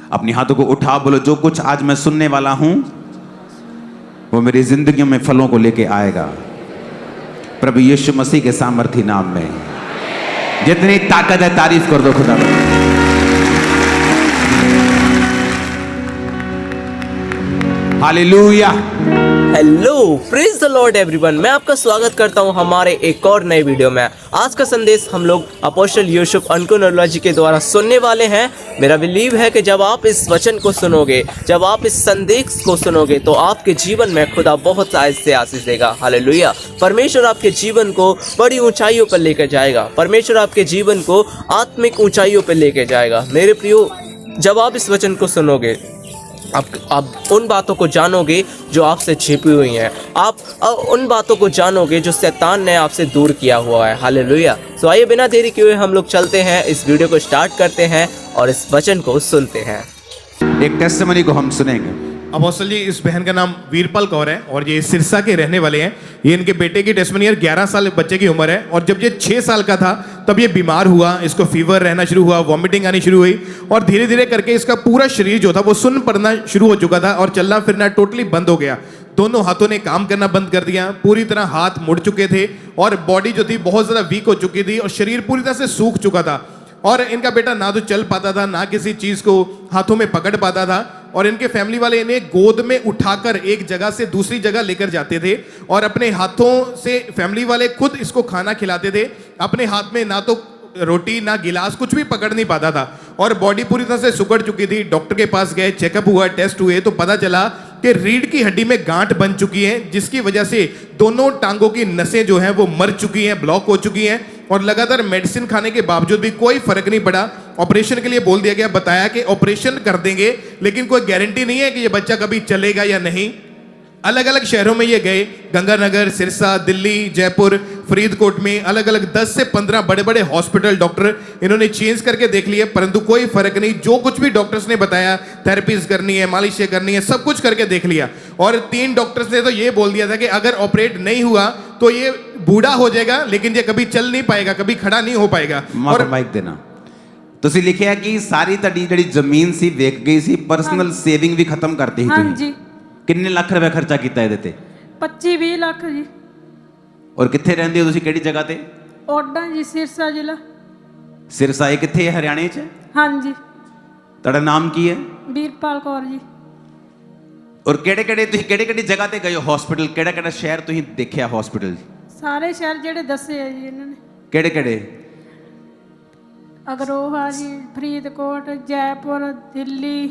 अपनी हाथों को उठा, बोलो जो कुछ आज मैं सुनने वाला हूं वो मेरी जिंदगी में फलों को लेके आएगा, प्रभु यीशु मसीह के सामर्थी नाम में। जितनी ताकत है तारीफ कर दो खुदा। Hallelujah. Hello, praise the Lord everyone. मैं आपका स्वागत करता हूं हमारे एक और नए वीडियो में। आज का संदेश हम लोग अपोस्टल यूसुफ अनकुनोलॉजी के द्वारा सुनने वाले हैं। मेरा बिलीव है कि जब आप इस वचन को सुनोगे, जब आप इस संदेश को सुनोगे तो आपके जीवन में खुदा बहुत से आशीष देगा। हालेलुया। परमेश्वर आपके जीवन को बड़ी ऊंचाइयों पर लेकर जाएगा। परमेश्वर आपके जीवन को आत्मिक ऊंचाइयों पर लेकर जाएगा। मेरे प्रियो, जब आप इस वचन को सुनोगे आप उन बातों को जानोगे जो आपसे छिपी हुई हैं। आप उन बातों को जानोगे जो शैतान ने आपसे दूर किया हुआ है। हालेलुया। सो आइए बिना देरी किए हुए हम लोग चलते हैं, इस वीडियो को स्टार्ट करते हैं और इस वचन को सुनते हैं। एक टेस्टिमनी को हम सुनेंगे। अपोस्टल जी, इस बहन का नाम वीरपाल कौर है और ये सिरसा के रहने वाले हैं। ये इनके बेटे की टेस्टिमनी है। 11 साल बच्चे की उम्र है और जब ये 6 साल का था तब ये बीमार हुआ। इसको फीवर रहना शुरू हुआ, वॉमिटिंग आनी शुरू हुई और धीरे धीरे करके इसका पूरा शरीर जो था वो सुन्न पड़ना शुरू हो चुका था और चलना फिरना टोटली बंद हो गया। दोनों हाथों ने काम करना बंद कर दिया, पूरी तरह हाथ मुड़ चुके थे और बॉडी जो थी बहुत ज़्यादा वीक हो चुकी थी और शरीर पूरी तरह से सूख चुका था। और इनका बेटा ना तो चल पाता था, ना किसी चीज़ को हाथों में पकड़ पाता था और इनके फैमिली वाले इन्हें गोद में उठाकर एक जगह से दूसरी जगह लेकर जाते थे और अपने हाथों से फैमिली वाले खुद इसको खाना खिलाते थे। अपने हाथ में ना तो रोटी ना गिलास कुछ भी पकड़ नहीं पाता था और बॉडी पूरी तरह से सुकड़ चुकी थी। डॉक्टर के पास गए, चेकअप हुआ, टेस्ट हुए तो पता चला कि रीढ़ की हड्डी में गांठ बन चुकी है, जिसकी वजह से दोनों टांगों की नसें जो हैं वो मर चुकी हैं, ब्लॉक हो चुकी हैं और लगातार मेडिसिन खाने के बावजूद भी कोई फर्क नहीं पड़ा। ऑपरेशन के लिए बोल दिया गया, बताया कि ऑपरेशन कर देंगे लेकिन कोई गारंटी नहीं है कि ये बच्चा कभी चलेगा या नहीं। अलग अलग शहरों में ये गए, गंगानगर, सिरसा, दिल्ली, जयपुर, फरीदकोट में अलग अलग 10 से 15 बड़े बड़े हॉस्पिटल डॉक्टर इन्होंने चेंज करके देख लिए, परंतु कोई फर्क नहीं। जो कुछ भी डॉक्टर्स ने बताया, थेरेपीज करनी है, मालिशें करनी है, सब कुछ करके देख लिया और 3 डॉक्टर्स ने तो ये बोल दिया था कि अगर ऑपरेट नहीं हुआ तो ये बूढ़ा हो जाएगा लेकिन ये कभी चल नहीं पाएगा, कभी खड़ा नहीं हो पाएगा। और माइक देना। ਤੁਸੀਂ ਲਿਖਿਆ कि सारी ਤੁਹਾਡੀ ਜਿਹੜੀ ਜ਼ਮੀਨ ਸੀ ਵੇਚ ਗਈ ਸੀ, ਪਰਸਨਲ ਸੇਵਿੰਗ ਵੀ ਖਤਮ ਕਰਤੀ ਸੀ ਤੁਸੀਂ। ਹਾਂਜੀ। ਕਿੰਨੇ ਲੱਖ ਰੁਪਏ ਖਰਚਾ ਕੀਤਾ ਇਹਦੇ ਤੇ? 25-20 ਲੱਖ ਜੀ। ਔਰ ਕਿੱਥੇ ਰਹਿੰਦੇ ਹੋ ਤੁਸੀਂ, ਕਿਹੜੀ ਜਗ੍ਹਾ ਤੇ? ਓਡਾ ਜੀ, ਸਿਰਸਾ ਜ਼ਿਲ੍ਹਾ। ਸਿਰਸਾ ਇਹ ਕਿੱਥੇ ਹੈ, ਹਰਿਆਣੇ 'ਚ? ਹਾਂਜੀ। ਤੁਹਾਡਾ ਨਾਮ ਕੀ ਹੈ? ਵੀਰਪਾਲ ਕੌਰ ਜੀ। ਔਰ ਕਿਹੜੇ ਤੁਸੀਂ ਕਿਹੜੀ ਜਗ੍ਹਾ ਤੇ ਗਏ ਹੋ ਹਸਪੀਟਲ? ਕਿਹੜਾ ਸ਼ਹਿਰ ਤੁਸੀਂ ਦੇਖਿਆ ਹਸਪੀਟਲ? ਸਾਰੇ ਸ਼ਹਿਰ ਜਿਹੜੇ ਦੱਸੇ ਆ ਜੀ ਇਹਨਾਂ ਨੇ। ਕਿਹੜੇ? ਅਗਰੋਹਾ ਜੀ, ਫਰੀਦਕੋਟ, ਜੈਪੁਰ, ਦਿੱਲੀ,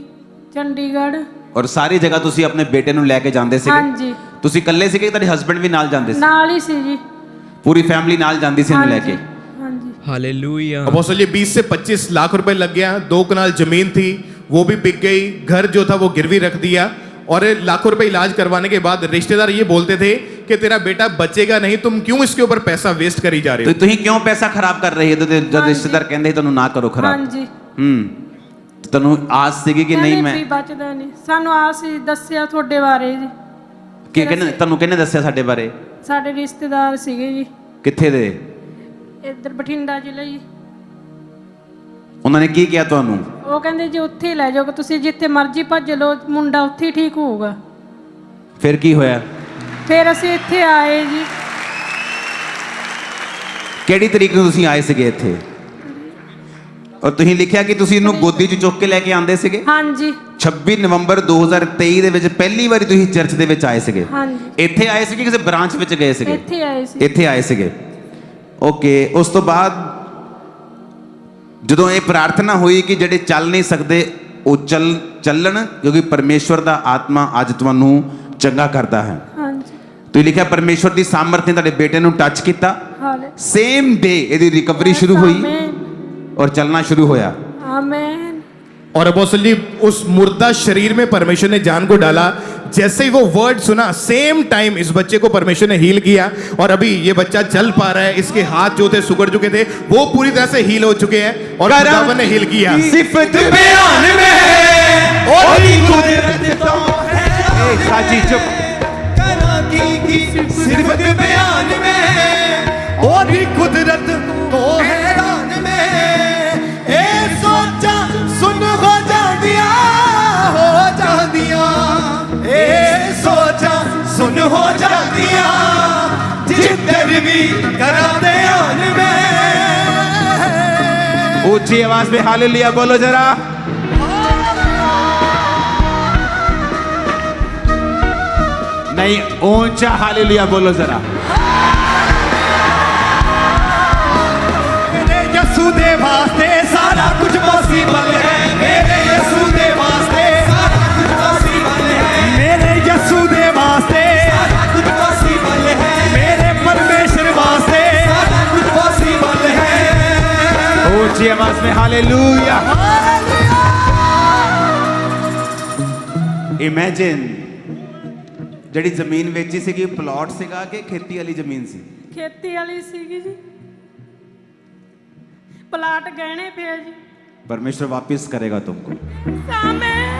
ਚੰਡੀਗੜ੍ਹ। ਔਰ ਸਾਰੀ ਜਗ੍ਹਾ ਤੁਸੀਂ ਆਪਣੇ ਬੇਟੇ ਨੂੰ ਲੈ ਕੇ ਜਾਂਦੇ ਸੀਗੇ? ਹਾਂਜੀ। ਤੁਸੀਂ ਇਕੱਲੇ ਸੀਗੇ, ਤੁਹਾਡੇ ਹਸਬੰਡ ਵੀ ਨਾਲ ਜਾਂਦੇ ਸੀ? ਨਾਲ ਹੀ ਸੀ ਜੀ। पूरी फैमिली नाल जाती सी इन्हें लेके? ਹਾਂਜੀ। हालेलुया। अपोस्टल जी, 20 से 25 लाख रुपए लग गया। 2 कनाल जमीन थी वो भी बिक गई, घर जो था वो गिरवी रख दिया और लाखों रुपए इलाज करवाने के बाद रिश्तेदार ये बोलते थे कि तेरा बेटा बचेगा नहीं, तुम क्यों इसके ऊपर पैसा वेस्ट करी जा रहे हो? तो तुम क्यों पैसा खराब कर रही है? जब रिश्तेदार कहते तुम ना करो खराब। ਹਾਂਜੀ। ਤੈਨੂੰ ਆਸ ਸੀਗੀ ਕਿ ਨਹੀਂ ਮੈਂ ਬਚਦਾ ਨਹੀਂ। ਸਾਨੂੰ ਆਸ ਹੀ ਦੱਸਿਆ ਤੁਹਾਡੇ ਬਾਰੇ ਜੀ। ਕਿ ਤੁਹਾਨੂੰ ਕਿਹਨੇ ਦੱਸਿਆ ਸਾਡੇ ਬਾਰੇ? ਸਾਡੇ ਰਿਸ਼ਤੇਦਾਰ ਸੀਗੇ ਜੀ। ਕਿੱਥੇ ਦੇ? ਇੱਧਰ ਬਠਿੰਡਾ ਜ਼ਿਲ੍ਹਾ ਜੀ। ਉਹਨਾਂ ਨੇ ਕੀ ਕਿਹਾ ਤੁਹਾਨੂੰ? ਉਹ ਕਹਿੰਦੇ ਜੀ ਉੱਥੇ ਹੀ ਲੈ ਜਾਓ, ਤੁਸੀਂ ਜਿੱਥੇ ਮਰਜ਼ੀ ਭੱਜ ਲਓ, ਮੁੰਡਾ ਉੱਥੇ ਹੀ ਠੀਕ ਹੋਊਗਾ। ਫਿਰ ਕੀ ਹੋਇਆ? ਫਿਰ ਅਸੀਂ ਇੱਥੇ ਆਏ ਜੀ। ਕਿਹੜੀ ਤਰੀਕ ਨੂੰ ਤੁਸੀਂ ਆਏ ਸੀਗੇ ਇੱਥੇ? ਔਰ ਤੁਸੀਂ ਲਿਖਿਆ ਕਿ ਤੁਸੀਂ ਇਹਨੂੰ ਗੋਦੀ 'ਚ ਚੁੱਕ ਕੇ ਲੈ ਕੇ ਆਂਦੇ ਸੀਗੇ? ਹਾਂਜੀ। 26 ਨਵੰਬਰ 2023 ਦੇ ਵਿੱਚ ਪਹਿਲੀ ਵਾਰੀ ਤੁਸੀਂ ਚਰਚ ਦੇ ਵਿੱਚ ਆਏ ਸੀਗੇ? ਹਾਂਜੀ। ਇੱਥੇ ਆਏ ਸੀਗੇ ਕਿਸੇ ਬ੍ਰਾਂਚ ਵਿੱਚ ਗਏ ਸੀਗੇ? ਇੱਥੇ ਆਏ ਸੀ। ਇੱਥੇ ਆਏ ਸੀਗੇ। ਓਕੇ। ਉਸ ਤੋਂ ਬਾਅਦ ਜਦੋਂ ਇਹ ਪ੍ਰਾਰਥਨਾ ਹੋਈ ਕਿ ਜਿਹੜੇ ਚੱਲ ਨਹੀਂ ਸਕਦੇ ਉਹ ਚੱਲਣ, ਕਿਉਂਕਿ ਪਰਮੇਸ਼ਵਰ ਦਾ ਆਤਮਾ ਅੱਜ ਤੁਹਾਨੂੰ ਚੰਗਾ ਕਰਦਾ ਹੈ। ਹਾਂਜੀ। ਤੁਸੀਂ ਲਿਖਿਆ ਪਰਮੇਸ਼ਵਰ ਦੀ ਸਾਮਰਥ ਨੇ ਤੁਹਾਡੇ ਬੇਟੇ ਨੂੰ ਟੱਚ ਕੀਤਾ। ਹਾਲੇ ਸੇਮ ਡੇ ਇਹਦੀ ਰਿਕਵਰੀ ਸ਼ੁਰੂ ਹੋਈ और चलना शुरू होया। आमीन। और अपोस्टल जी, उस मुर्दा शरीर में परमेश्वर ने जान को डाला। जैसे ही वो वर्ड सुना, सेम टाइम इस बच्चे को परमेश्वर ने हील किया और अभी ये बच्चा चल पा रहा है। इसके हाथ जो थे सुगड़ चुके थे वो पूरी तरह से हील हो चुके हैं और खुदावन ने हील किया। सिफत बयान में और कुदरत तो है। साची चुप। करा की सिफत बयान में और कुदरत तो है। सुन हो जा दिया हो जातियां जिधर भी करा ध्यान में। ऊंची आवाज में हालेलुया बोलो जरा। नहीं, ऊंचा हालेलुया बोलो जरा। मेरे यीशु दे वास्ते सारा कुछ पॉसिबल है। मेरे यीशु दे वास्ते सारा कुछ पॉसिबल है। मेरे यीशु दे वास्ते सारा कुछ पॉसिबल है। मेरे परमेश्वर वास्ते सारा कुछ पॉसिबल है। ऊंची आवाज में हालेलुया। इमेजिन ਜਿਹੜੀ ਜ਼ਮੀਨ ਵੇਚੀ ਸੀਗੀ ਪਲਾਟ ਸੀਗਾ ਕਿ ਖੇਤੀ ਵਾਲੀ ਜ਼ਮੀਨ ਸੀ? ਖੇਤੀ ਵਾਲੀ ਸੀਗੀ ਜੀ, ਪਲਾਟ ਗਹਿਣੇ ਪਿਆ ਜੀ। परमेश्वर वापस करेगा तुमको, ਆਮੇਨ।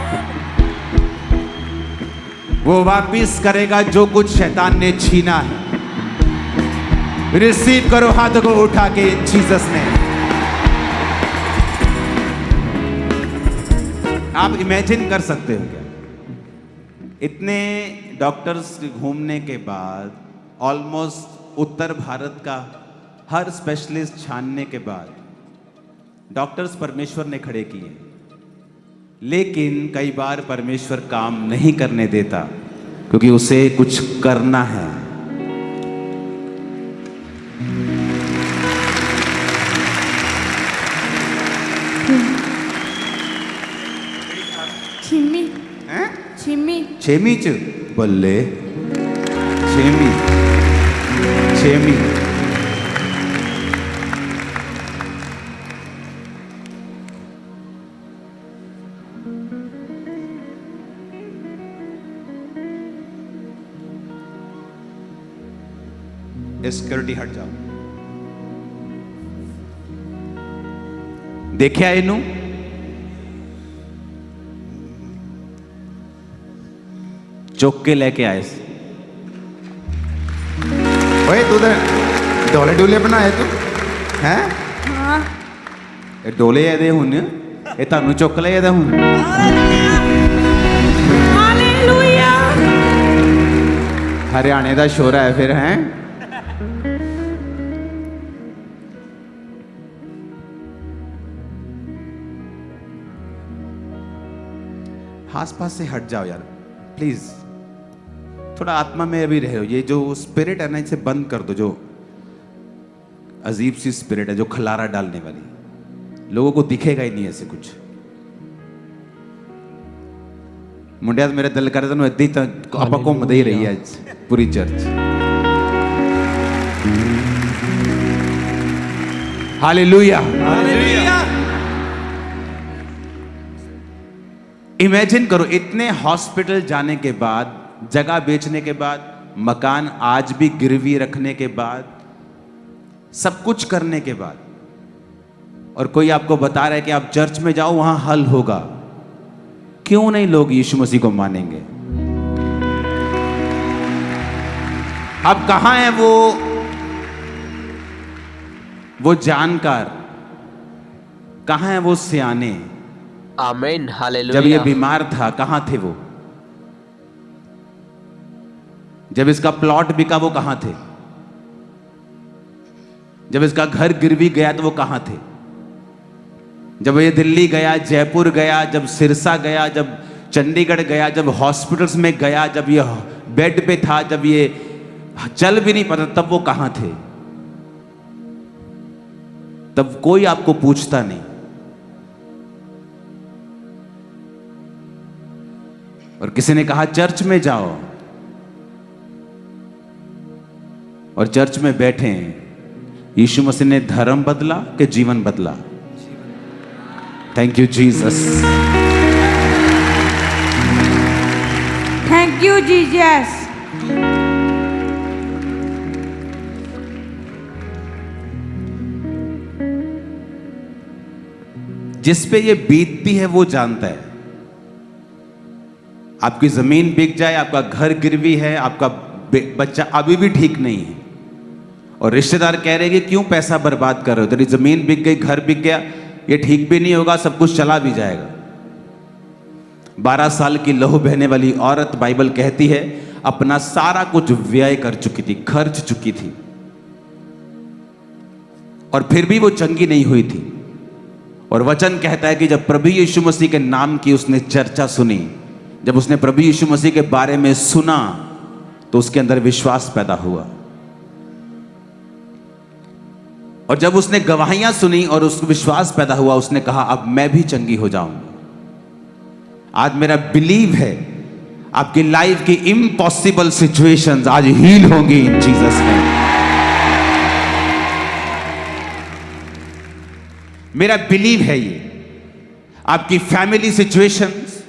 वो वापस करेगा जो कुछ शैतान ने छीना है। रिसीव करो हाथों को उठा के जीसस ने। आप इमेजिन कर सकते हो क्या? इतने डॉक्टर्स घूमने के बाद, ऑलमोस्ट उत्तर भारत का हर स्पेशलिस्ट छानने के बाद डॉक्टर्स परमेश्वर ने खड़े किए, लेकिन कई बार परमेश्वर काम नहीं करने देता क्योंकि उसे कुछ करना है। छिमी हैं? छिमी छेमी च बल्ले छेमी छेमी सिक्योरिटी हट जाओ। देखिया इनू चुक के लेके आए। ओए तू तो डोले डोले बनाए तू हैं? हाँ ਇਹ ਡੋਲੇ ਇਹਦੇ ਹੁਣ ਇਹ ਤੁਹਾਨੂੰ ਚੁੱਕ ਲਏ ਇਹਦਾ ਹੁਣ। ਹਾਲੇਲੂਇਆ। ਹਰਿਆਣੇ ਦਾ ਸ਼ੋਰਾ ਹੈ ਫਿਰ ਹੈ। आसपास से हट जाओ यार प्लीज, थोड़ा आत्मा में अभी रहो। ये जो स्पिरिट है ना इसे बंद कर दो, जो अजीब सी स्पिरिट है जो खलारा डालने वाली, लोगों को दिखेगा ही नहीं ऐसे कुछ। मुंडिया मेरा दिल कर रहा इदा ही आप घूमते ही रही है पूरी चर्च। हालेलुया। इमेजिन करो, इतने हॉस्पिटल जाने के बाद, जगह बेचने के बाद, मकान आज भी गिरवी रखने के बाद, सब कुछ करने के बाद, और कोई आपको बता रहा है कि आप चर्च में जाओ वहां हल होगा। क्यों नहीं लोग यीशु मसीह को मानेंगे? अब कहां है वो जानकार, कहां है वो सियाने? आमीन हालेलुया। जब ये बीमार था कहां थे वो? जब इसका प्लॉट बिका वो कहां थे? जब इसका घर गिरवी गया तो वो कहां थे? जब ये दिल्ली गया, जयपुर गया, जब सिरसा गया, जब चंडीगढ़ गया, जब हॉस्पिटल्स में गया, जब ये बेड पे था, जब ये चल भी नहीं पाता, तब वो कहां थे? तब कोई आपको पूछता नहीं। और किसी ने कहा चर्च में जाओ, और चर्च में बैठे यीशु मसीह ने धर्म बदला कि जीवन बदला? Thank you Jesus. Thank you Jesus. जिस पे ये बीतती है वो जानता है। आपकी जमीन बिक जाए, आपका घर गिरवी है, आपका बच्चा अभी भी ठीक नहीं है, और रिश्तेदार कह रहे हैं कि क्यों पैसा बर्बाद कर रहे हो, तेरी जमीन बिक गई, घर बिक गया, ये ठीक भी नहीं होगा, सब कुछ चला भी जाएगा। 12 साल की लहू बहने वाली औरत, बाइबल कहती है अपना सारा कुछ व्यय कर चुकी थी, खर्च चुकी थी, और फिर भी वो चंगी नहीं हुई थी। और वचन कहता है कि जब प्रभु यीशु मसीह के नाम की उसने चर्चा सुनी, जब उसने प्रभु यीशु मसीह के बारे में सुना, तो उसके अंदर विश्वास पैदा हुआ। और जब उसने गवाहियां सुनी और उसको विश्वास पैदा हुआ, उसने कहा अब मैं भी चंगी हो जाऊंगा। आज मेरा बिलीव है आपकी लाइफ की इम्पॉसिबल सिचुएशंस आज हील होंगी इन जीसस नेम। मेरा बिलीव है ये। आपकी फैमिली सिचुएशंस,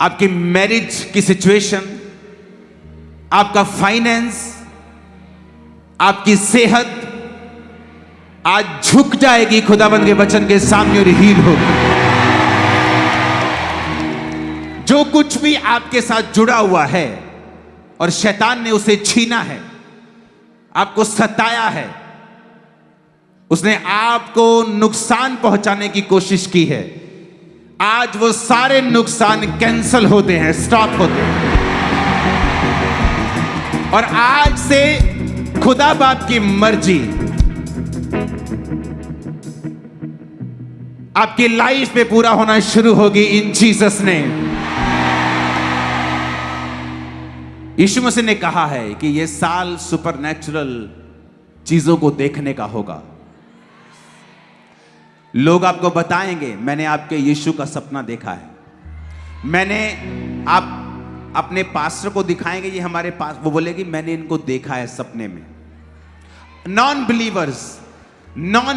आपकी मैरिज की सिचुएशन, आपका फाइनेंस, आपकी सेहत आज झुक जाएगी खुदाबंद के वचन के सामने और हील होगी। जो कुछ भी आपके साथ जुड़ा हुआ है और शैतान ने उसे छीना है, आपको सताया है, उसने आपको नुकसान पहुंचाने की कोशिश की है, आज वो सारे नुकसान कैंसल होते हैं, स्टॉप होते हैं। और आज से खुदा बाप की मर्जी आपकी लाइफ में पूरा होना शुरू होगी इन जीसस नेम। यीशु मसीह ने कहा है कि यह साल सुपरनैचुरल चीजों को देखने का होगा। लोग आपको बताएंगे मैंने आपके यीशु का सपना देखा है, मैंने आप अपने पास्टर को दिखाएंगे, ये हमारे पास, वो बोलेगी मैंने इनको देखा है सपने में। नॉन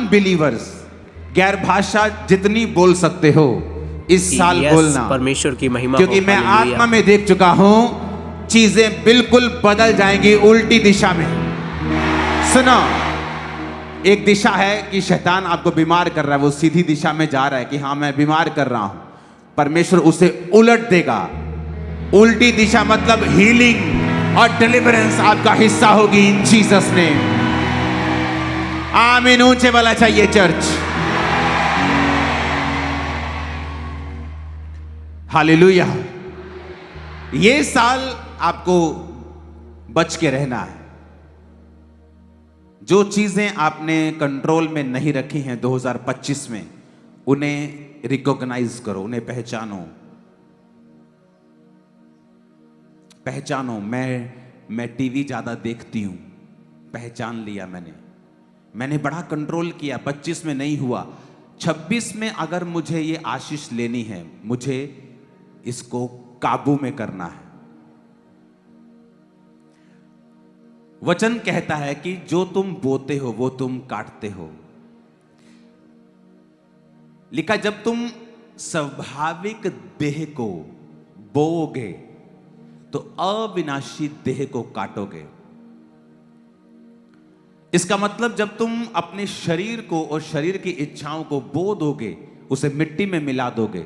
बिलीवर्स गैर भाषा जितनी बोल सकते हो इस साल बोलना, परमेश्वर की महिमा, क्योंकि मैं आत्मा में देख चुका हूं चीजें बिल्कुल बदल जाएंगी उल्टी दिशा में। सुनो, एक दिशा है कि शैतान आपको बीमार कर रहा है, वो सीधी दिशा में जा रहा है कि हाँ मैं बीमार कर रहा हूं, परमेश्वर उसे उलट देगा। उल्टी दिशा मतलब हीलिंग और डिलीवरेंस आपका हिस्सा होगी इन जीसस नेम। आमीन। ऊंचे वाला चाहिए चर्च। हालेलुया। ये साल आपको बच के रहना है। जो चीजें आपने कंट्रोल में नहीं रखी हैं 2025 में, उन्हें रिकॉग्नाइज करो, उन्हें पहचानो। मैं टीवी ज्यादा देखती हूं, पहचान लिया मैंने बड़ा कंट्रोल किया, 25 में नहीं हुआ, 26 में अगर मुझे ये आशीष लेनी है, मुझे इसको काबू में करना है। वचन कहता है कि जो तुम बोते हो वो तुम काटते हो। लिखा जब तुम स्वाभाविक देह को बोओगे तो अविनाशी देह को काटोगे। इसका मतलब जब तुम अपने शरीर को और शरीर की इच्छाओं को बो दोगे, उसे मिट्टी में मिला दोगे,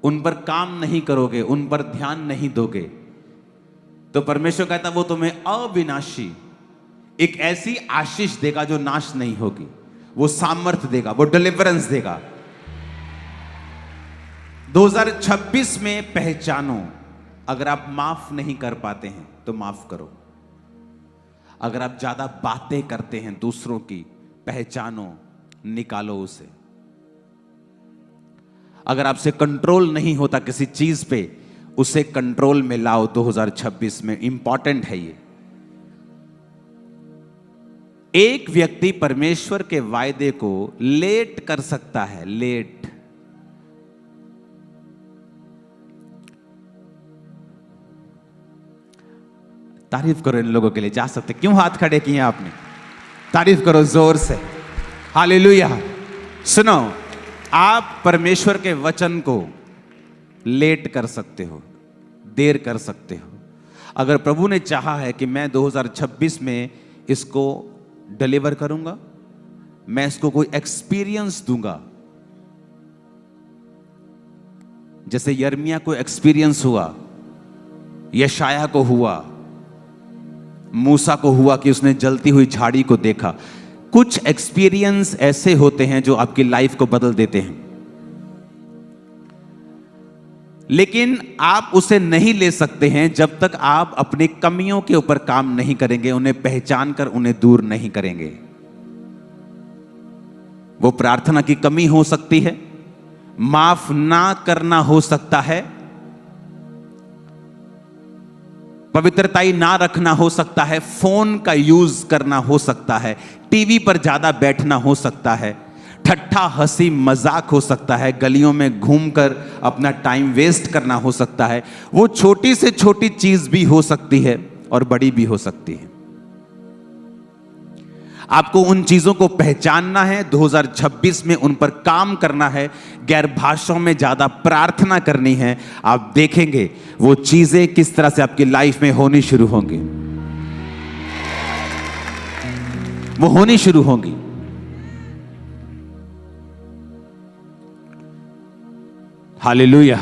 उन पर काम नहीं करोगे, उन पर ध्यान नहीं दोगे, तो परमेश्वर कहता वो तुम्हें अविनाशी एक ऐसी आशीष देगा जो नाश नहीं होगी। वो सामर्थ्य देगा, वो डिलीवरेंस देगा। 2026 में पहचानो। अगर आप माफ नहीं कर पाते हैं तो माफ करो। अगर आप ज्यादा बातें करते हैं दूसरों की, पहचानो, निकालो उसे। अगर आपसे कंट्रोल नहीं होता किसी चीज पे, उसे कंट्रोल में लाओ 2026 में। इंपॉर्टेंट है ये। एक व्यक्ति परमेश्वर के वायदे को लेट कर सकता है, लेट। तारीफ करो इन लोगों के लिए, जा सकते। क्यों हाथ खड़े किए आपने? तारीफ करो जोर से। हालेलुया। सुनो, आप परमेश्वर के वचन को लेट कर सकते हो, देर कर सकते हो। अगर प्रभु ने चाहा है कि मैं 2026 में इसको डिलीवर करूंगा, मैं इसको कोई एक्सपीरियंस दूंगा, जैसे यर्मिया को एक्सपीरियंस हुआ, यशाया को हुआ, मूसा को हुआ कि उसने जलती हुई झाड़ी को देखा। कुछ एक्सपीरियंस ऐसे होते हैं जो आपकी लाइफ को बदल देते हैं। लेकिन आप उसे नहीं ले सकते हैं जब तक आप अपनी कमियों के ऊपर काम नहीं करेंगे, उन्हें पहचान कर उन्हें दूर नहीं करेंगे। वो प्रार्थना की कमी हो सकती है, माफ ना करना हो सकता है, पवित्रताई ना रखना हो सकता है, फोन का यूज करना हो सकता है, टीवी पर ज्यादा बैठना हो सकता है, ठट्ठा हंसी मजाक हो सकता है, गलियों में घूमकर अपना टाइम वेस्ट करना हो सकता है। वो छोटी से छोटी चीज भी हो सकती है और बड़ी भी हो सकती है। आपको उन चीजों को पहचानना है, 2026 में उन पर काम करना है, गैर भाषाओं में ज्यादा प्रार्थना करनी है। आप देखेंगे वो चीजें किस तरह से आपकी लाइफ में होनी शुरू होंगी, वो होनी शुरू होंगी। हालेलुया।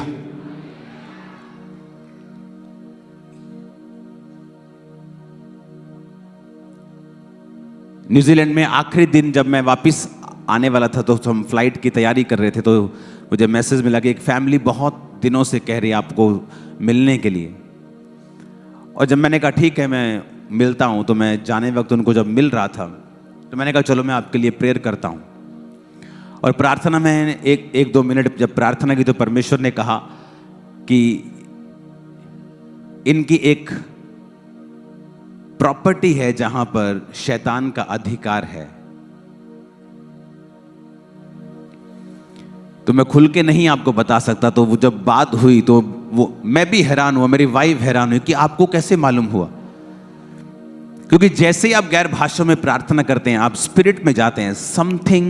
न्यूजीलैंड में आखिरी दिन जब मैं वापस आने वाला था तो हम फ्लाइट की तैयारी कर रहे थे, तो मुझे मैसेज मिला कि एक फैमिली बहुत दिनों से कह रही है आपको मिलने के लिए। और जब मैंने कहा ठीक है मैं मिलता हूं, तो मैं जाने वक्त उनको जब मिल रहा था तो मैंने कहा चलो मैं आपके लिए प्रेयर करता हूं। और प्रार्थना में एक दो मिनट जब प्रार्थना की तो परमेश्वर ने कहा कि इनकी एक प्रॉपर्टी है जहां पर शैतान का अधिकार है। तो मैं खुल के नहीं आपको बता सकता। तो वो जब बात हुई तो वो मैं भी हैरान हुआ, मेरी वाइफ हैरान हुई कि आपको कैसे मालूम हुआ। क्योंकि जैसे ही आप गैर भाषा में प्रार्थना करते हैं, आप स्पिरिट में जाते हैं, समथिंग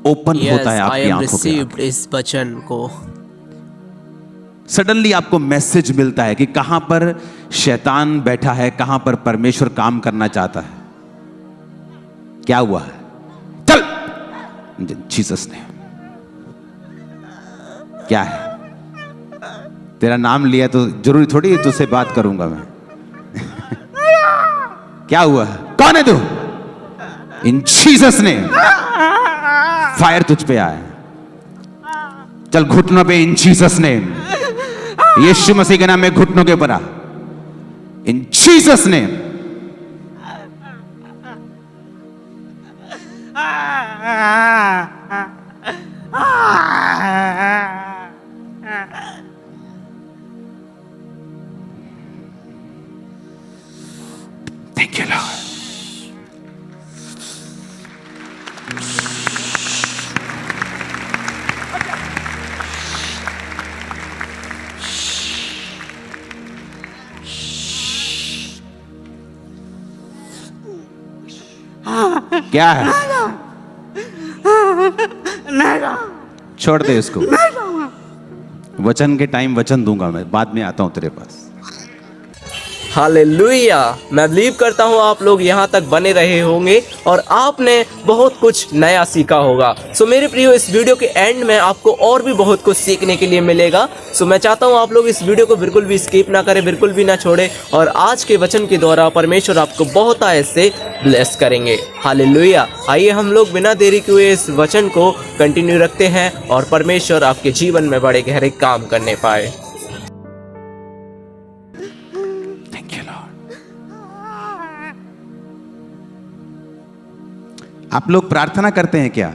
ओपन होता है आपकी आंखों के आगे। इस वचन को सडनली आपको मैसेज मिलता है कि कहां पर शैतान बैठा है, कहां पर परमेश्वर काम करना चाहता है। क्या हुआ है? चल जीसस ने। क्या है? तेरा नाम लिया तो जरूरी थोड़ी तुझसे बात करूंगा मैं। क्या हुआ है? कौन है तू? इन जीसस ने फायर तुझ पे आया। चल घुटनों पे इन जीसस ने, यीशु मसीह के नाम में घुटनों के ऊपर आ, इन जीसस ने। Thank you Lord. क्या है? छोड़ दे इसको। वचन के टाइम वचन दूंगा मैं, बाद में आता हूं तेरे पास। हालेलुया। मैं बिलीव करता हूँ आप लोग यहाँ तक बने रहे होंगे और आपने बहुत कुछ नया सीखा होगा। सो मेरे प्रियो, इस वीडियो के एंड में आपको और भी बहुत कुछ सीखने के लिए मिलेगा। सो मैं चाहता हूँ आप लोग इस वीडियो को बिल्कुल भी स्किप ना करें, बिल्कुल भी ना छोड़े, और आज के वचन के द्वारा परमेश्वर आपको बहुत ऐसे ब्लेस करेंगे। हालेलुया। आइए हम लोग बिना देरी के हुए इस वचन को कंटिन्यू रखते हैं और परमेश्वर आपके जीवन में बड़े गहरे काम करने पाए। आप लोग प्रार्थना करते हैं क्या?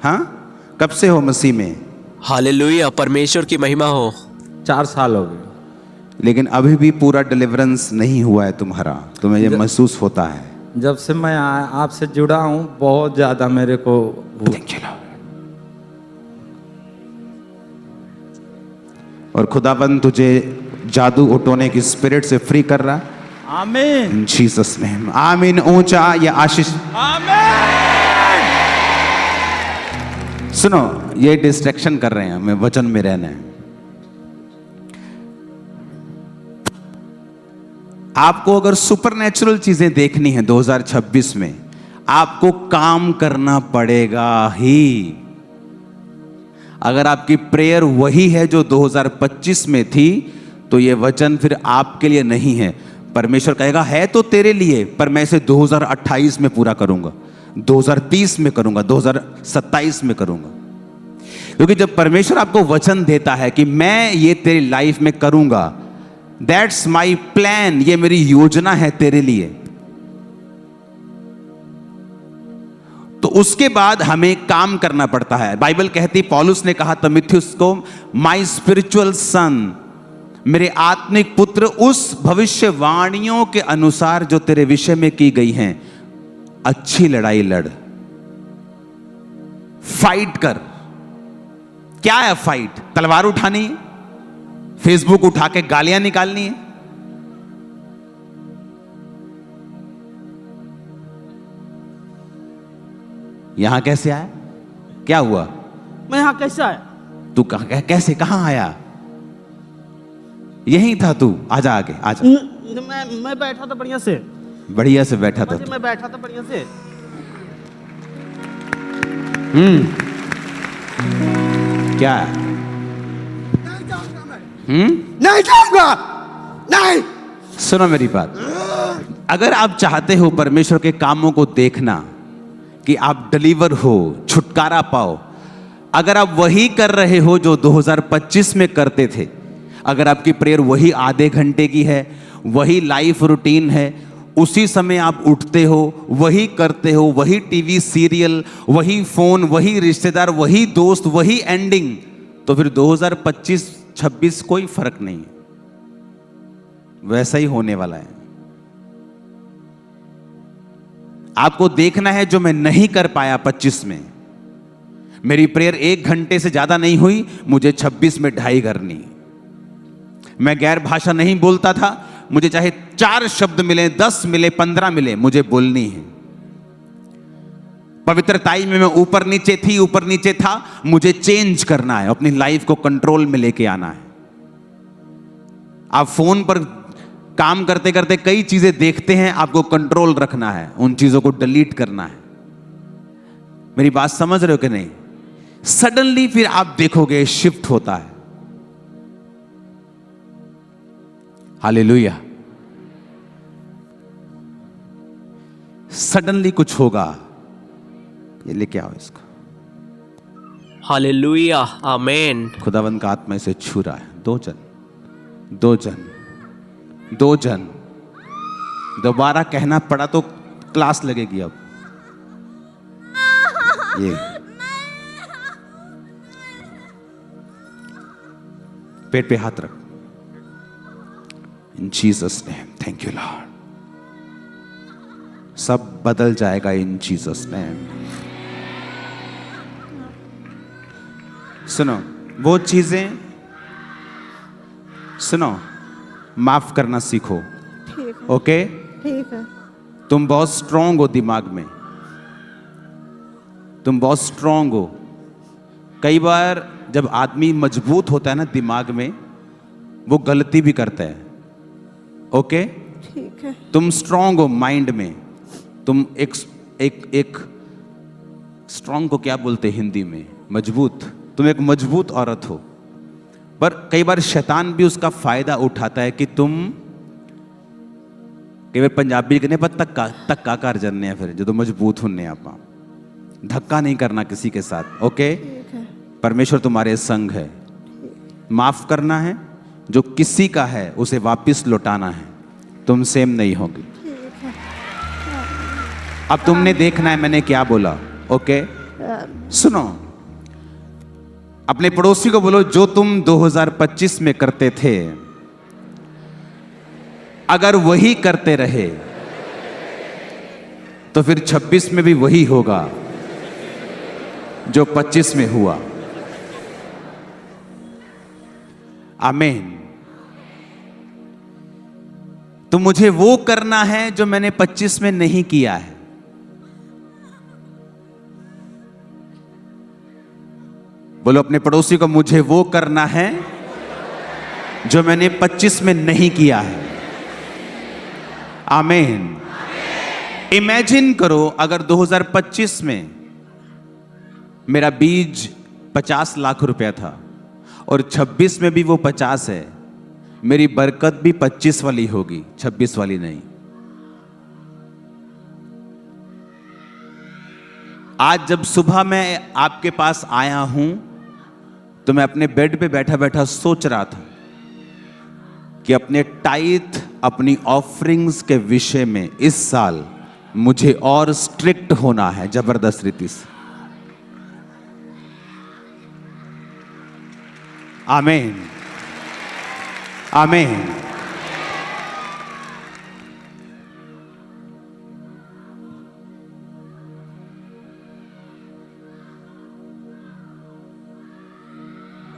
हाँ, कब से हो मसीह में? हालेलुया। परमेश्वर की महिमा हो। 4 साल हो गए, लेकिन अभी भी पूरा डिलीवरेंस नहीं हुआ है तुम्हारा, तुम्हें ये महसूस होता है? जब से मैं आपसे जुड़ा हूँ बहुत ज्यादा मेरे को और खुदाबंद तुझे जादू उठोने की स्पिरिट से फ्री कर रहा है। आमीन। Jesus name. आमीन। ऊंचा या आशीष। आमीन। सुनो, ये डिस्ट्रैक्शन कर रहे हैं, हमें वचन में रहना है। आपको अगर सुपरनैचुरल चीजें देखनी है 2026 में, आपको काम करना पड़ेगा ही। अगर आपकी प्रेयर वही है जो 2025 में थी, तो ये वचन फिर आपके लिए नहीं है। परमेश्वर कहेगा है तो तेरे लिए, पर मैं इसे 2028 में पूरा करूंगा, 2030 में करूंगा, 2027 में करूंगा। क्योंकि जब परमेश्वर आपको वचन देता है कि मैं ये तेरी लाइफ में करूंगा, दैट्स माई प्लान, ये मेरी योजना है तेरे लिए, तो उसके बाद हमें काम करना पड़ता है। बाइबल कहती, पौलुस ने कहा तीमुथियुस को, माई स्पिरिचुअल सन, मेरे आत्मिक पुत्र, उस भविष्यवाणियों के अनुसार जो तेरे विषय में की गई हैं, अच्छी लड़ाई लड़, फाइट कर। क्या है फाइट? तलवार उठानी है, फेसबुक उठा के गालियां निकालनी है? यहां कैसे आया? क्या हुआ? मैं यहाँ कैसे आया? तू कैसे कहां आया? यहीं था तू, आजा आगे आजा। मैं बैठा था बढ़िया से, बढ़िया से बैठा था। मैं बैठा था बढ़िया से। क्या? नहीं जाऊंगा, नहीं। सुनो मेरी बात, अगर आप चाहते हो परमेश्वर के कामों को देखना, कि आप डिलीवर हो, छुटकारा पाओ, अगर आप वही कर रहे हो जो 2025 में करते थे, अगर आपकी प्रेयर वही आधे घंटे की है, वही लाइफ रूटीन है, उसी समय आप उठते हो, वही करते हो, वही टीवी सीरियल, वही फोन, वही रिश्तेदार, वही दोस्त, वही एंडिंग, तो फिर 2025-26 कोई फर्क नहीं है, वैसा ही होने वाला है। आपको देखना है जो मैं नहीं कर पाया 25 में। मेरी प्रेयर 1 घंटे से ज्यादा नहीं हुई, मुझे 26 में 2.5 करनी। मैं गैर भाषा नहीं बोलता था, मुझे चाहे 4 शब्द मिले, 10 मिले, 15 मिले, मुझे बोलनी है। पवित्रताई में मैं ऊपर नीचे थी, ऊपर नीचे था, मुझे चेंज करना है, अपनी लाइफ को कंट्रोल में लेके आना है। आप फोन पर काम करते करते कई चीजें देखते हैं, आपको कंट्रोल रखना है, उन चीजों को डिलीट करना है। मेरी बात समझ रहे हो कि नहीं? सडनली फिर आप देखोगे शिफ्ट होता है। हालेलुया। सडनली कुछ होगा। ये लेके आओ इसको। हालेलुया, आमेन। खुदावंद का आत्मा इसे छू रहा है। 2 जन दोबारा कहना पड़ा तो क्लास लगेगी। अब ये पेट पे हाथ रख। इन Jesus name, thank you Lord. सब बदल जाएगा इन जीसस नेम। सुनो, वो चीजें सुनो, माफ करना सीखो। ठीक है, ओके? ठीक है। तुम बहुत स्ट्रांग हो दिमाग में, तुम बहुत स्ट्रांग हो। कई बार जब आदमी मजबूत होता है ना दिमाग में, वो गलती भी करता है। ओके? ठीक है। तुम स्ट्रांग हो माइंड में, तुम एक स्ट्रांग को क्या बोलते हैं हिंदी में? मजबूत। तुम एक मजबूत औरत हो, पर कई बार शैतान भी उसका फायदा उठाता है कि तुम कई बार पंजाबी कहने पर धक्का कर जाने हैं, फिर जो मजबूत होने आप धक्का नहीं करना किसी के साथ। ओके? परमेश्वर तुम्हारे संग है। माफ करना है, जो किसी का है उसे वापस लौटाना है। तुम सेम नहीं होगी। अब तुमने देखना है मैंने क्या बोला। ओके? सुनो, अपने पड़ोसी को बोलो, जो तुम 2025 में करते थे, अगर वही करते रहे तो फिर 26 में भी वही होगा जो 25 में हुआ। आमीन। तो मुझे वो करना है जो मैंने 25 में नहीं किया है। बोलो अपने पड़ोसी को, मुझे वो करना है जो मैंने 25 में नहीं किया है। आमीन। इमेजिन करो अगर 2025 में मेरा बीज 50 लाख रुपया था और 26 में भी वो 50 है, मेरी बरकत भी 25 वाली होगी, 26 वाली नहीं। आज जब सुबह मैं आपके पास आया हूं, तो मैं अपने बेड पे बैठा बैठा सोच रहा था कि अपने टाइथ, अपनी ऑफरिंग्स के विषय में इस साल मुझे और स्ट्रिक्ट होना है, जबरदस्त रीति से। आमीन, आमीन।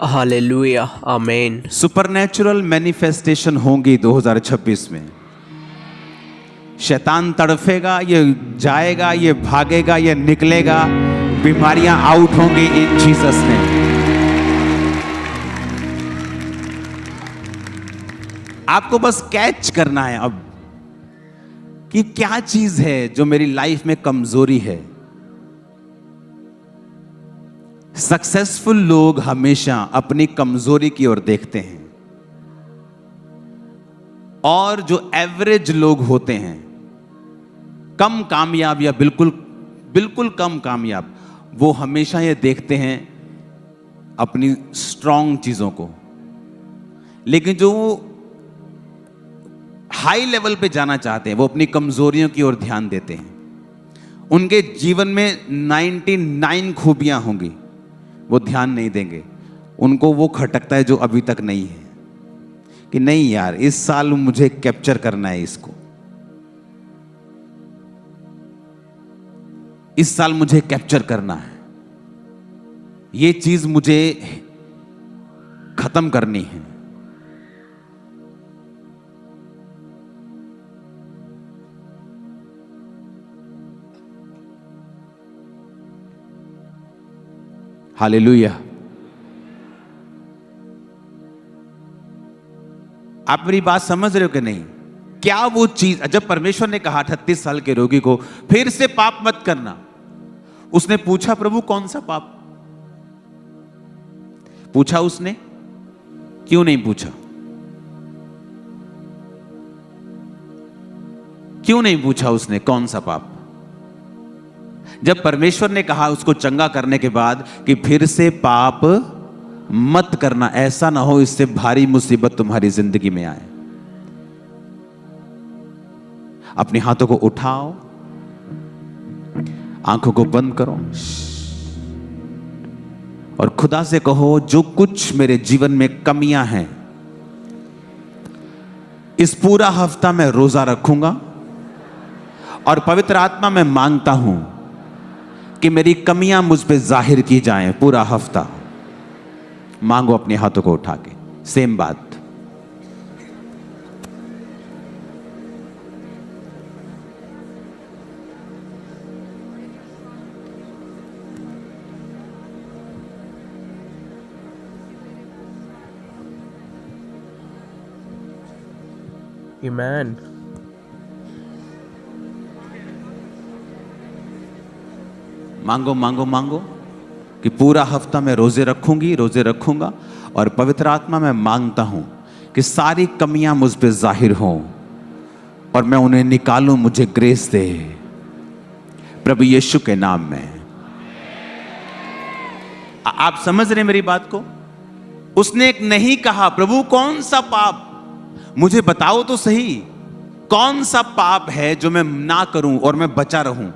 हालेलुया, आमीन। सुपरनैचुरल मैनिफेस्टेशन होंगी 2026 में। शैतान तड़फेगा, ये जाएगा, ये भागेगा, ये निकलेगा, बीमारियां आउट होंगी इन जीसस ने। आपको बस कैच करना है अब कि क्या चीज है जो मेरी लाइफ में कमजोरी है। सक्सेसफुल लोग हमेशा अपनी कमजोरी की ओर देखते हैं, और जो एवरेज लोग होते हैं, कम कामयाब या बिल्कुल कम कामयाब, वो हमेशा ये देखते हैं अपनी स्ट्रांग चीजों को। लेकिन जो हाई लेवल पे जाना चाहते हैं, वो अपनी कमजोरियों की ओर ध्यान देते हैं। उनके जीवन में 99 खूबियां होंगी, वो ध्यान नहीं देंगे। उनको वो खटकता है जो अभी तक नहीं है, कि नहीं यार, इस साल मुझे कैप्चर करना है इसको, इस साल मुझे कैप्चर करना है, ये चीज मुझे खत्म करनी है। हालेलुया। आप मेरी बात समझ रहे हो कि नहीं? क्या वो चीज, जब परमेश्वर ने कहा 38 साल के रोगी को फिर से पाप मत करना, उसने पूछा प्रभु कौन सा पाप? पूछा उसने? क्यों नहीं पूछा? क्यों नहीं पूछा उसने कौन सा पाप? जब परमेश्वर ने कहा उसको चंगा करने के बाद कि फिर से पाप मत करना, ऐसा ना हो इससे भारी मुसीबत तुम्हारी जिंदगी में आए। अपने हाथों को उठाओ, आंखों को बंद करो और खुदा से कहो, जो कुछ मेरे जीवन में कमियां हैं, इस पूरा हफ्ता मैं रोजा रखूंगा और पवित्र आत्मा में मांगता हूं कि मेरी कमियां मुझ पे जाहिर की जाएं। पूरा हफ्ता मांगो अपने हाथों को उठा के, सेम बात। आमीन। मांगो मांगो मांगो कि पूरा हफ्ता मैं रोजे रखूंगा और पवित्र आत्मा में मांगता हूं कि सारी कमियां मुझ पे जाहिर हों और मैं उन्हें निकालूं। मुझे ग्रेस दे प्रभु यीशु के नाम में। आप समझ रहे मेरी बात को? उसने एक नहीं कहा प्रभु कौन सा पाप, मुझे बताओ तो सही कौन सा पाप है जो मैं ना करूं और मैं बचा रहूं।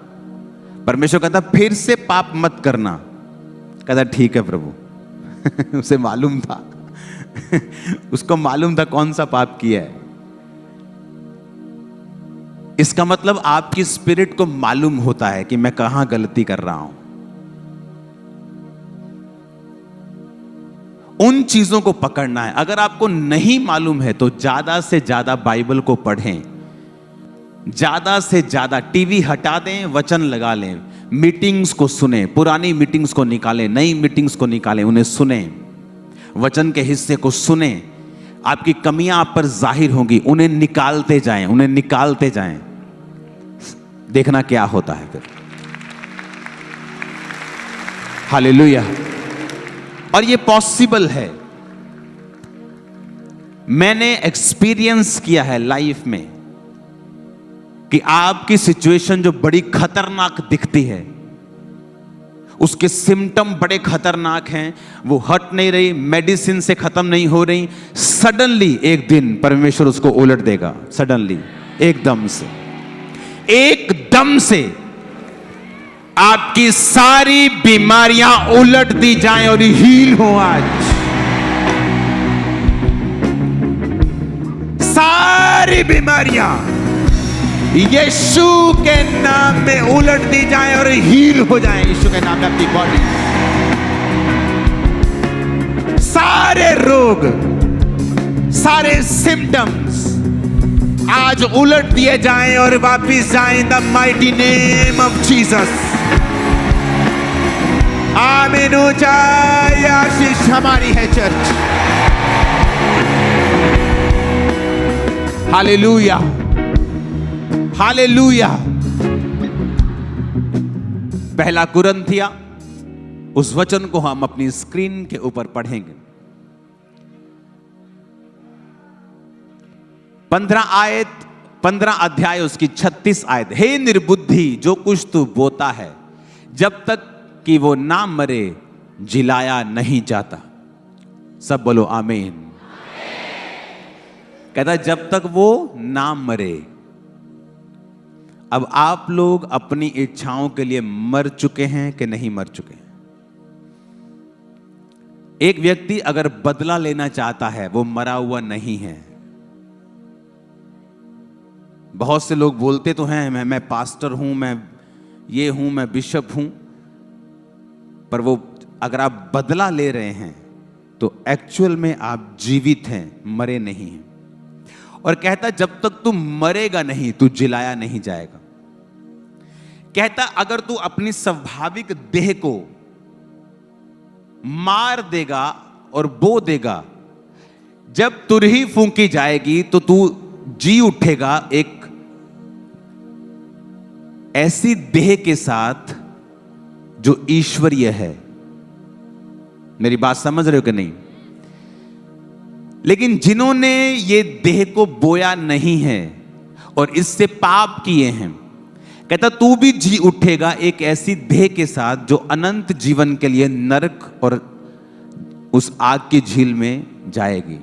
परमेश्वर कहता फिर से पाप मत करना। कहता ठीक है प्रभु। उसे मालूम था उसको मालूम था कौन सा पाप किया है। इसका मतलब आपकी स्पिरिट को मालूम होता है कि मैं कहां गलती कर रहा हूं। उन चीजों को पकड़ना है। अगर आपको नहीं मालूम है तो ज्यादा से ज्यादा बाइबल को पढ़ें, ज्यादा से ज्यादा टीवी हटा दें, वचन लगा लें, मीटिंग्स को सुने, पुरानी मीटिंग्स को निकालें, नई मीटिंग्स को निकालें, उन्हें सुने, वचन के हिस्से को सुने। आपकी कमियां आप पर जाहिर होंगी, उन्हें निकालते जाएं, उन्हें निकालते जाएं, देखना क्या होता है फिर। हालेलुया। और ये पॉसिबल है। मैंने एक्सपीरियंस किया है लाइफ में कि आपकी सिचुएशन जो बड़ी खतरनाक दिखती है उसके सिम्टम बड़े खतरनाक हैं, वो हट नहीं रही, मेडिसिन से खत्म नहीं हो रही। सडनली एक दिन परमेश्वर उसको उलट देगा, सडनली, एकदम से आपकी सारी बीमारियां उलट दी जाएं और हील हो। आज सारी बीमारियां यीशु के नाम में उलट दी जाएं और हील हो जाएं। यीशु के नाम में आपकी बॉडी, सारे रोग, सारे सिम्टम्स आज उलट दिए जाएं और वापिस जाएं in the mighty name of Jesus. आमीन। ऊंचाई आशीष हमारी है चर्च। Hallelujah, hallelujah. पहला कुरिन्थिया, उस वचन को हम अपनी स्क्रीन के ऊपर पढ़ेंगे। 15 अध्याय उसकी 36 आयत। हे निर्बुद्धि, जो कुछ तू बोता है, जब तक कि वो ना मरे जिलाया नहीं जाता। सब बोलो आमीन। कहता जब तक वो ना मरे। अब आप लोग अपनी इच्छाओं के लिए मर चुके हैं कि नहीं मर चुके हैं? एक व्यक्ति अगर बदला लेना चाहता है, वो मरा हुआ नहीं है। बहुत से लोग बोलते तो हैं मैं पास्टर हूं, मैं ये हूं, मैं बिशप हूं, पर वो अगर आप बदला ले रहे हैं तो एक्चुअल में आप जीवित हैं, मरे नहीं हैं। और कहता जब तक तू मरेगा नहीं, तू जिलाया नहीं जाएगा। कहता अगर तू अपनी स्वाभाविक देह को मार देगा और बो देगा, जब तुरही फूंकी जाएगी तो तू जी उठेगा एक ऐसी देह के साथ जो ईश्वरीय है। मेरी बात समझ रहे हो कि नहीं? लेकिन जिन्होंने ये देह को बोया नहीं है और इससे पाप किए हैं, कहता तू भी जी उठेगा एक ऐसी देह के साथ जो अनंत जीवन के लिए नरक और उस आग की झील में जाएगी।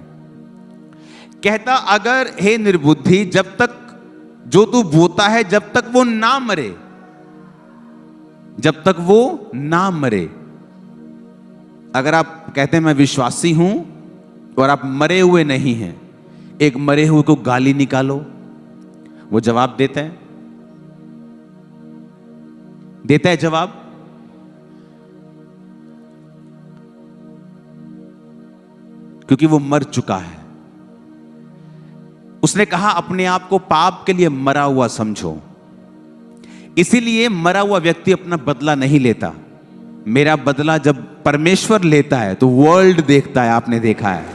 कहता अगर हे निर्बुद्धि, जब तक जो तू बोता है, जब तक वो ना मरे, जब तक वो ना मरे। अगर आप कहते हैं मैं विश्वासी हूं और आप मरे हुए नहीं हैं, एक मरे हुए को गाली निकालो, वो जवाब देता है? देता है जवाब? क्योंकि वो मर चुका है। उसने कहा अपने आप को पाप के लिए मरा हुआ समझो। इसीलिए मरा हुआ व्यक्ति अपना बदला नहीं लेता। मेरा बदला जब परमेश्वर लेता है तो वर्ल्ड देखता है, आपने देखा है,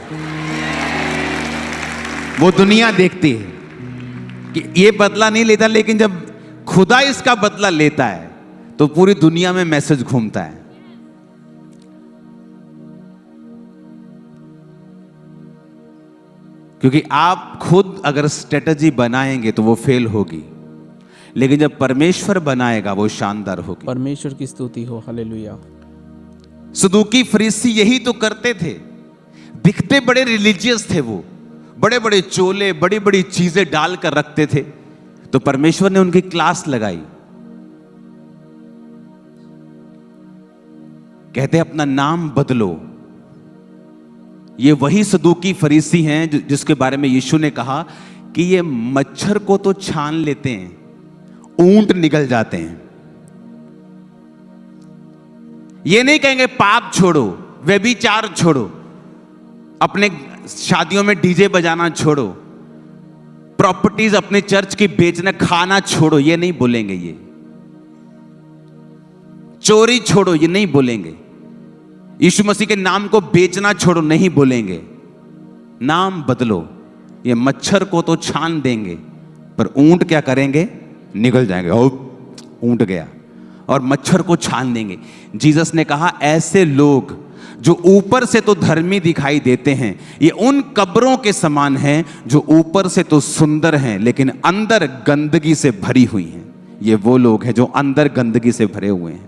वो दुनिया देखती है कि ये बदला नहीं लेता, लेकिन जब खुदा इसका बदला लेता है तो पूरी दुनिया में मैसेज घूमता है। क्योंकि आप खुद अगर स्ट्रेटजी बनाएंगे तो वो फेल होगी, लेकिन जब परमेश्वर बनाएगा वो शानदार होगी। परमेश्वर की स्तुति हो, हालेलुया। सदूकी फरीसी यही तो करते थे। दिखते बड़े रिलीजियस थे, वो बड़े बड़े चोले, बड़ी बड़ी चीजें डालकर रखते थे, तो परमेश्वर ने उनकी क्लास लगाई। कहते अपना नाम बदलो। ये वही सदूकी फरीसी हैं जिसके बारे में यीशु ने कहा कि ये मच्छर को तो छान लेते हैं, ऊंट निकल जाते हैं। ये नहीं कहेंगे पाप छोड़ो, व्यभिचार छोड़ो, अपने शादियों में डीजे बजाना छोड़ो, प्रॉपर्टीज अपने चर्च की बेचना, खाना छोड़ो, ये नहीं बोलेंगे। ये चोरी छोड़ो, ये नहीं बोलेंगे। यीशु मसीह के नाम को बेचना छोड़ो, नहीं बोलेंगे। नाम बदलो। ये मच्छर को तो छान देंगे, पर ऊंट क्या करेंगे? निकल जाएंगे। ओ, ऊंट गया, और मच्छर को छान देंगे। जीसस ने कहा ऐसे लोग जो ऊपर से तो धर्मी दिखाई देते हैं, ये उन कब्रों के समान हैं जो ऊपर से तो सुंदर हैं लेकिन अंदर गंदगी से भरी हुई हैं। ये वो लोग हैं जो अंदर गंदगी से भरे हुए हैं।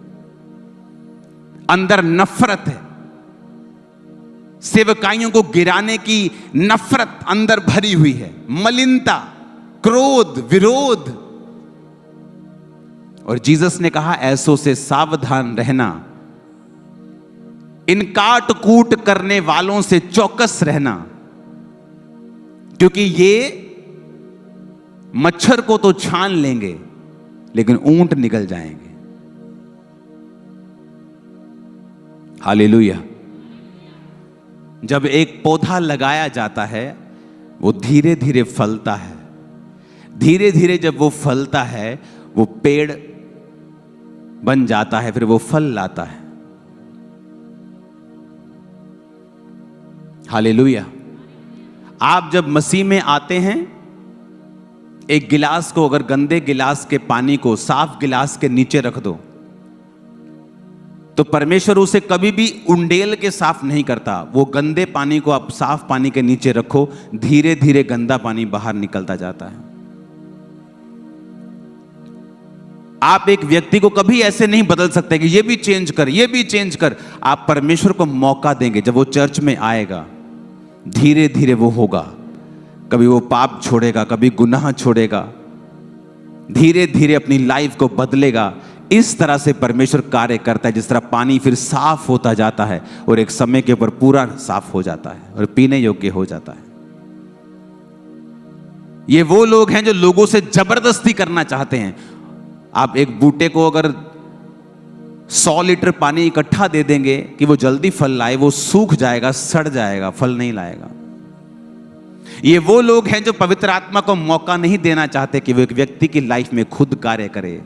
अंदर नफरत है, सेवकाइयों को गिराने की नफरत अंदर भरी हुई है, मलिनता, क्रोध, विरोध। और जीसस ने कहा ऐसों से सावधान रहना, इन काट कूट करने वालों से चौकस रहना, क्योंकि ये मच्छर को तो छान लेंगे लेकिन ऊंट निकल जाएंगे। हालेलुया। जब एक पौधा लगाया जाता है वो धीरे धीरे फलता है, धीरे धीरे जब वो फलता है वो पेड़ बन जाता है, फिर वो फल लाता है। हालेलुया। आप जब मसीह में आते हैं, एक गिलास को अगर गंदे गिलास के पानी को साफ गिलास के नीचे रख दो तो परमेश्वर उसे कभी भी उंडेल के साफ नहीं करता। वो गंदे पानी को आप साफ पानी के नीचे रखो, धीरे धीरे गंदा पानी बाहर निकलता जाता है। आप एक व्यक्ति को कभी ऐसे नहीं बदल सकते कि ये भी चेंज कर, ये भी चेंज कर। आप परमेश्वर को मौका देंगे, जब वो चर्च में आएगा धीरे धीरे वो होगा। कभी वो पाप छोड़ेगा, कभी गुनाह छोड़ेगा, धीरे धीरे अपनी लाइफ को बदलेगा। इस तरह से परमेश्वर कार्य करता है, जिस तरह पानी फिर साफ होता जाता है और एक समय के ऊपर पूरा साफ हो जाता है और पीने योग्य हो जाता है। ये वो लोग हैं जो लोगों से जबरदस्ती करना चाहते हैं। आप एक बूटे को अगर 100 लीटर पानी इकट्ठा दे देंगे कि वो जल्दी फल लाए, वो सूख जाएगा, सड़ जाएगा, फल नहीं लाएगा। ये वो लोग हैं जो पवित्र आत्मा को मौका नहीं देना चाहते कि वो एक व्यक्ति की लाइफ में खुद कार्य करे।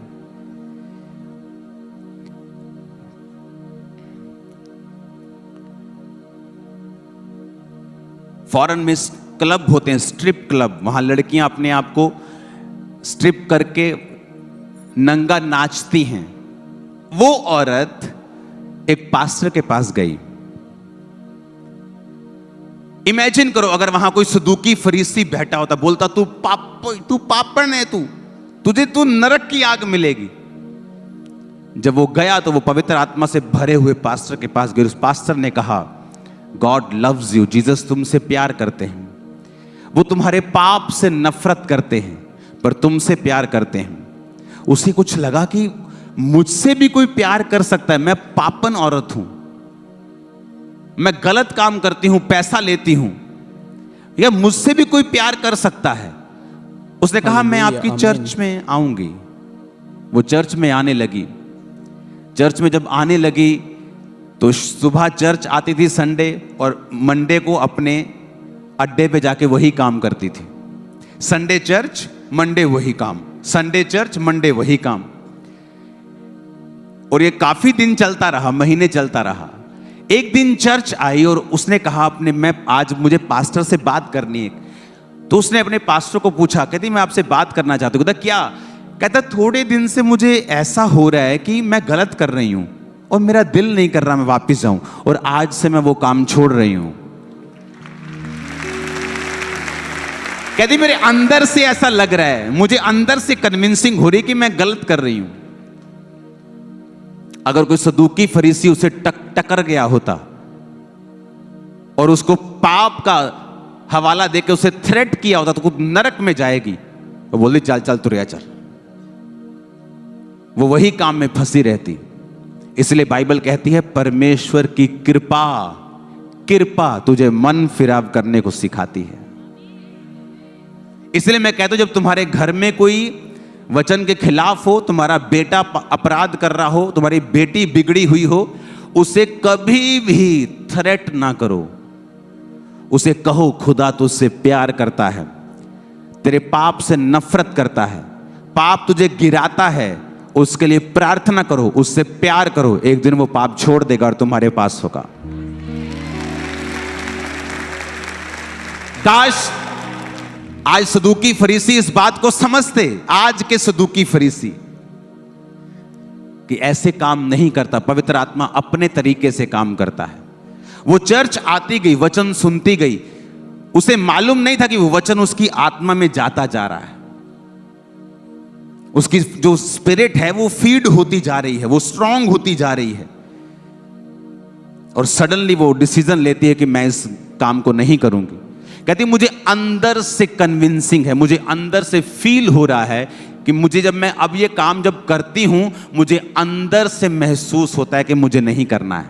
फॉरेन में क्लब होते हैं, स्ट्रिप क्लब, वहां लड़कियां अपने आप को स्ट्रिप करके नंगा नाचती हैं। वो औरत एक पास्टर के पास गई। इमेजिन करो अगर वहां कोई सदूकी फरीसी बैठा होता, बोलता तू पापण है, तुझे नरक की आग मिलेगी। जब वो गया तो वो पवित्र आत्मा से भरे हुए पास्टर के पास गए। उस पास्टर ने कहा, गॉड लव्स यू, जीसस तुमसे प्यार करते हैं। वो तुम्हारे पाप से नफरत करते हैं पर तुमसे प्यार करते हैं। उसे कुछ लगा कि मुझसे भी कोई प्यार कर सकता है, मैं पापन औरत हूं, मैं गलत काम करती हूं, पैसा लेती हूं, या मुझसे भी कोई प्यार कर सकता है। उसने कहा मैं आपकी चर्च में आऊंगी। वो चर्च में आने लगी। चर्च में जब आने लगी तो सुबह चर्च आती थी संडे, और मंडे को अपने अड्डे पे जाके वही काम करती थी। संडे चर्च, मंडे वही काम, संडे चर्च, मंडे वही काम। और ये काफी दिन चलता रहा, महीने चलता रहा। एक दिन चर्च आई और उसने कहा मैं आज मुझे पास्टर से बात करनी है। तो उसने अपने पास्टर को पूछा, कहती मैं आपसे बात करना चाहती हूँ। कहता क्या? कहता थोड़े दिन से मुझे ऐसा हो रहा है कि मैं गलत कर रही हूं और मेरा दिल नहीं कर रहा मैं वापस जाऊं, और आज से मैं वो काम छोड़ रही हूं। कहती मेरे अंदर से ऐसा लग रहा है, मुझे अंदर से कन्विंसिंग हो रही है कि मैं गलत कर रही हूं। अगर कोई सदूकी फरीसी उसे टकर गया होता और उसको पाप का हवाला देकर उसे थ्रेट किया होता तो कुछ नरक में जाएगी, वो बोलती चल चल तुरिया चल। वो वही काम में फंसी रहती। इसलिए बाइबल कहती है परमेश्वर की कृपा तुझे मन फिराव करने को सिखाती है। इसलिए मैं कहता हूं जब तुम्हारे घर में कोई वचन के खिलाफ हो, तुम्हारा बेटा अपराध कर रहा हो, तुम्हारी बेटी बिगड़ी हुई हो, उसे कभी भी थ्रेट ना करो। उसे कहो खुदा तुझसे प्यार करता है, तेरे पाप से नफरत करता है, पाप तुझे गिराता है, उसके लिए प्रार्थना करो, उससे प्यार करो। एक दिन वो पाप छोड़ देगा और तुम्हारे पास होगा। काश आज सदूकी फरीसी इस बात को समझते, आज के सदूकी फरीसी, कि ऐसे काम नहीं करता, पवित्र आत्मा अपने तरीके से काम करता है। वो चर्च आती गई, वचन सुनती गई, उसे मालूम नहीं था कि वो वचन उसकी आत्मा में जाता जा रहा है। उसकी जो स्पिरिट है वो फीड होती जा रही है, वो स्ट्रांग होती जा रही है। और सडनली वो डिसीजन लेती है कि मैं इस काम को नहीं करूंगी। कहती मुझे अंदर से कन्विंसिंग है, मुझे अंदर से फील हो रहा है कि मुझे जब मैं अब ये काम जब करती हूं मुझे अंदर से महसूस होता है कि मुझे नहीं करना है,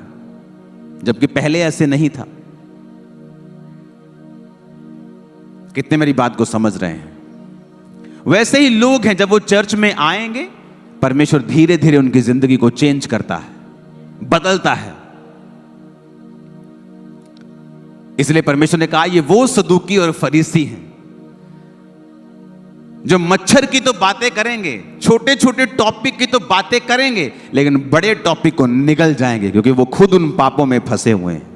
जबकि पहले ऐसे नहीं था। कितने मेरी बात को समझ रहे हैं? वैसे ही लोग हैं, जब वो चर्च में आएंगे परमेश्वर धीरे धीरे उनकी जिंदगी को चेंज करता है, बदलता है। इसलिए परमेश्वर ने कहा ये वो सदूकी और फरीसी हैं जो मच्छर की तो बातें करेंगे, छोटे छोटे टॉपिक की तो बातें करेंगे, लेकिन बड़े टॉपिक को निगल जाएंगे क्योंकि वो खुद उन पापों में फंसे हुए हैं।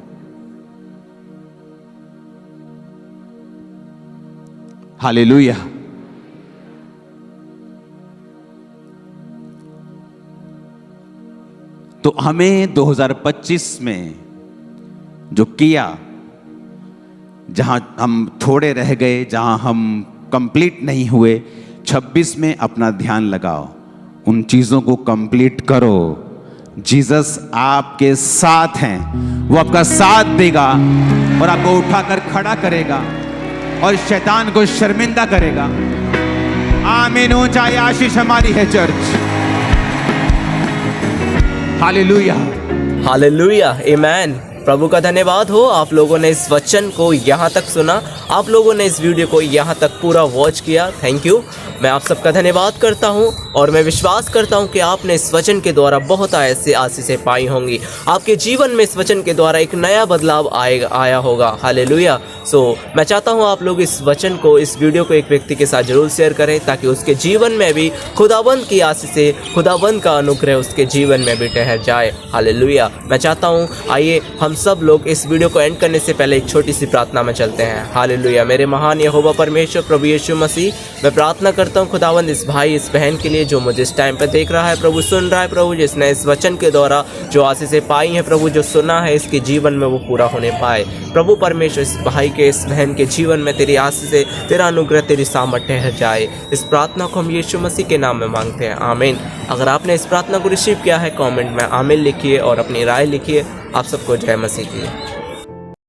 हालेलुया। तो हमें 2025 में जो किया, जहां हम थोड़े रह गए, जहां हम कंप्लीट नहीं हुए, 26 में अपना ध्यान लगाओ, उन चीजों को कंप्लीट करो। जीसस आपके साथ हैं, वो आपका साथ देगा और आपको उठाकर खड़ा करेगा और शैतान को शर्मिंदा करेगा। आमीन हो जाए। आशीष हमारी है चर्च। हालेलुया, हालेलुया, आमेन। प्रभु का धन्यवाद हो, आप लोगों ने इस वचन को यहाँ तक सुना, आप लोगों ने इस वीडियो को यहाँ तक पूरा वॉच किया। Thank you. मैं आप सबका धन्यवाद करता हूँ और मैं विश्वास करता हूँ कि आपने इस वचन के द्वारा बहुत ऐसे आशीषें पाई होंगी। आपके जीवन में इस वचन के द्वारा एक नया बदलाव आया होगा। हालेलुया। मैं चाहता हूँ आप लोग इस वचन को, इस वीडियो को एक व्यक्ति के साथ जरूर शेयर करें ताकि उसके जीवन में भी खुदाबंद की आशीषें, खुदाबंद का अनुग्रह उसके जीवन में भी ठहर जाए। हालेलुया। मैं चाहता हूँ आइए हम सब लोग इस वीडियो को एंड करने से पहले एक छोटी सी प्रार्थना में चलते हैं। हालेलुया। मेरे महान यहोवा परमेश्वर प्रभु यीशु मसीह, मैं प्रार्थना करता हूँ खुदावंद इस भाई, इस बहन के लिए जो मुझे इस टाइम पे देख रहा है प्रभु, सुन रहा है प्रभु, जिसने इस वचन के द्वारा जो आशीषें पाई हैं प्रभु, जो सुना है इसके जीवन में वो पूरा होने पाए। प्रभु परमेश्वर इस भाई के, इस बहन के जीवन में तेरी आशीषें, तेरा अनुग्रह, तेरी सामर्थ ठहर जाए। इस प्रार्थना को हम यीशु मसीह के नाम में मांगते हैं, आमीन। अगर आपने इस प्रार्थना को रिसीव किया है कमेंट में आमीन लिखिए और अपनी राय लिखिए। आप सबको जय मसीह की।